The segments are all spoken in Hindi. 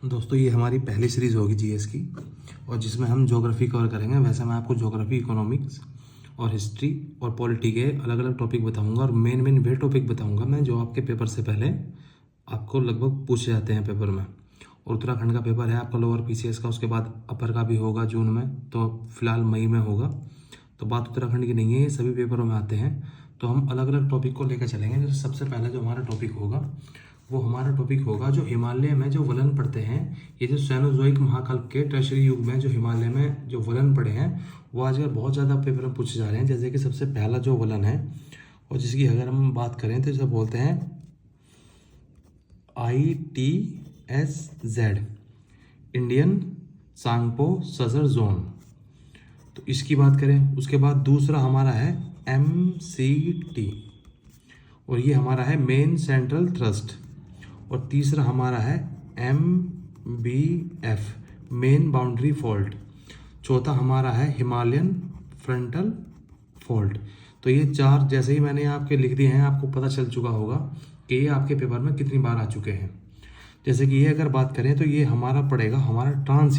दोस्तों ये हमारी पहली सीरीज़ होगी जीएस की, और जिसमें हम ज्योग्राफी कवर करेंगे। वैसे मैं आपको ज्योग्राफी, इकोनॉमिक्स और हिस्ट्री और पॉलिटी के अलग अलग टॉपिक बताऊंगा, और मेन वे टॉपिक बताऊंगा मैं जो आपके पेपर से पहले आपको लगभग पूछे जाते हैं पेपर में। और उत्तराखंड का पेपर है आपका लोअर पीसीएस का, उसके बाद अपर का भी होगा जून में, तो फिलहाल मई में होगा। तो बात उत्तराखंड की नहीं है, ये सभी पेपरों में आते हैं। तो हम अलग अलग टॉपिक को लेकर चलेंगे। जैसे सबसे पहला जो हमारा टॉपिक होगा वो हमारा टॉपिक होगा जो हिमालय में जो वलन पड़ते हैं। ये जो सैनोजोइक महाकल्प के टर्शियरी युग में जो हिमालय में जो वलन पड़े हैं वो आजकल बहुत ज़्यादा पेपर में पूछे जा रहे हैं। जैसे कि सबसे पहला जो वलन है, और जिसकी अगर हम बात करें तो इसे बोलते हैं ITSZ, Indian Tsangpo Sajar zone. तो इसकी बात करें, उसके बाद दूसरा हमारा है MCT, और ये हमारा है मेन सेंट्रल थ्रस्ट। और तीसरा हमारा है MBF, मेन बाउंड्री फॉल्ट। चौथा हमारा है हिमालयन फ्रंटल फॉल्ट। तो ये चार जैसे ही मैंने आपके लिख दिए हैं, आपको पता चल चुका होगा कि ये आपके पेपर में कितनी बार आ चुके हैं। जैसे कि ये अगर बात करें तो ये हमारा पड़ेगा हमारा ट्रांस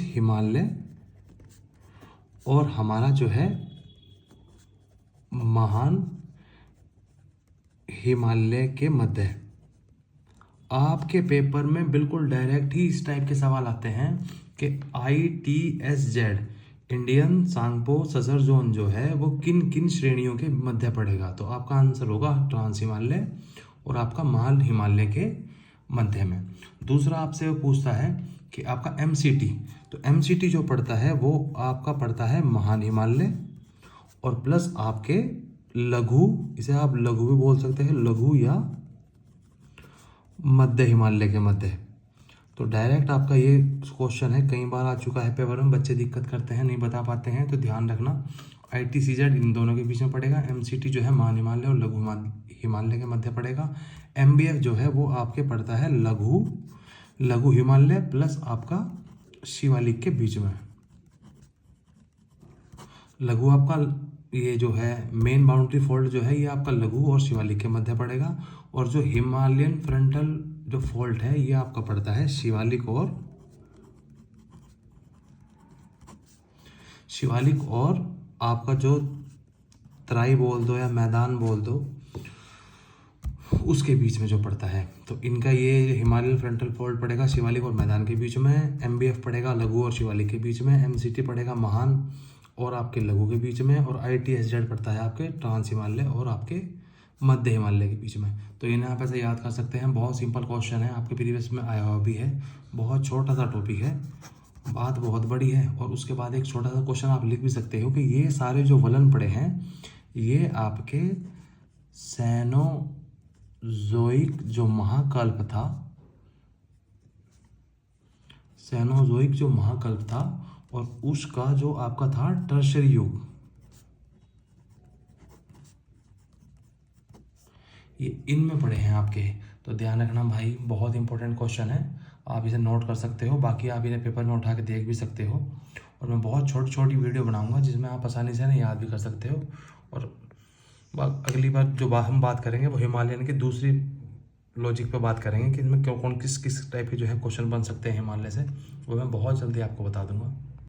हिमालय, और हमारा जो है महान हिमालय के मध्य। आपके पेपर में बिल्कुल डायरेक्ट ही इस टाइप के सवाल आते हैं कि ITSZ, Indian Tsangpo Sajar zone जो है वो किन किन श्रेणियों के मध्य पड़ेगा। तो आपका आंसर होगा ट्रांस हिमालय और आपका महान हिमालय के मध्य में। दूसरा आपसे वो पूछता है कि आपका MCT, तो MCT जो पड़ता है वो आपका पड़ता है महान हिमालय और प्लस आपके लघु, इसे आप लघु भी बोल सकते हैं, लघु या मध्य हिमालय के मध्य। तो डायरेक्ट आपका ये क्वेश्चन है, कई बार आ चुका है पेपर में, बच्चे दिक्कत करते हैं, नहीं बता पाते हैं। तो ध्यान रखना, ITCZ इन दोनों के बीच में पड़ेगा, MCT जो है महान हिमालय और लघु हिमालय के मध्य पड़ेगा। MBF जो है वो आपके पड़ता है लघु हिमालय प्लस आपका शिवालिक के बीच में। लघु आपका ये जो है मेन बाउंड्री फॉल्ट जो है ये आपका लघु और शिवालिक के मध्य पड़ेगा, और जो हिमालयन फ्रंटल जो फॉल्ट है ये आपका पड़ता है शिवालिक और आपका जो तराई बोल दो या मैदान बोल दो उसके बीच में जो पड़ता है। तो इनका ये हिमालयन फ्रंटल फॉल्ट पड़ेगा शिवालिक और मैदान के बीच में, MBF पड़ेगा लघु और शिवालिक के बीच में, MCT पड़ेगा महान और आपके लघु के बीच में, और ITSZ पड़ता है आपके ट्रांस हिमालय और आपके मध्य हिमालय के बीच में। तो इन्हें आप ऐसे याद कर सकते हैं। बहुत सिंपल क्वेश्चन है, आपके प्रीवियस में आया हुआ भी है। बहुत छोटा सा टॉपिक है, बात बहुत बड़ी है। और उसके बाद एक छोटा सा क्वेश्चन आप लिख भी सकते हो कि ये सारे जो वलन पड़े हैं ये आपके सैनोजोइक जो महाकल्प था और उसका जो आपका था टर्शियरी युग, ये इनमें पड़े हैं आपके। तो ध्यान रखना भाई, बहुत इंपॉर्टेंट क्वेश्चन है, आप इसे नोट कर सकते हो। बाकी आप इन्हें पेपर में उठा के देख भी सकते हो, और मैं बहुत छोटी छोटी वीडियो बनाऊंगा जिसमें आप आसानी से ना याद भी कर सकते हो। और अगली बार जो हम बात करेंगे वो हिमालयन की दूसरी लॉजिक पे बात करेंगे कि इसमें किस टाइप के जो है क्वेश्चन बन सकते हैं हिमालय से, वो मैं बहुत जल्दी आपको बता दूंगा।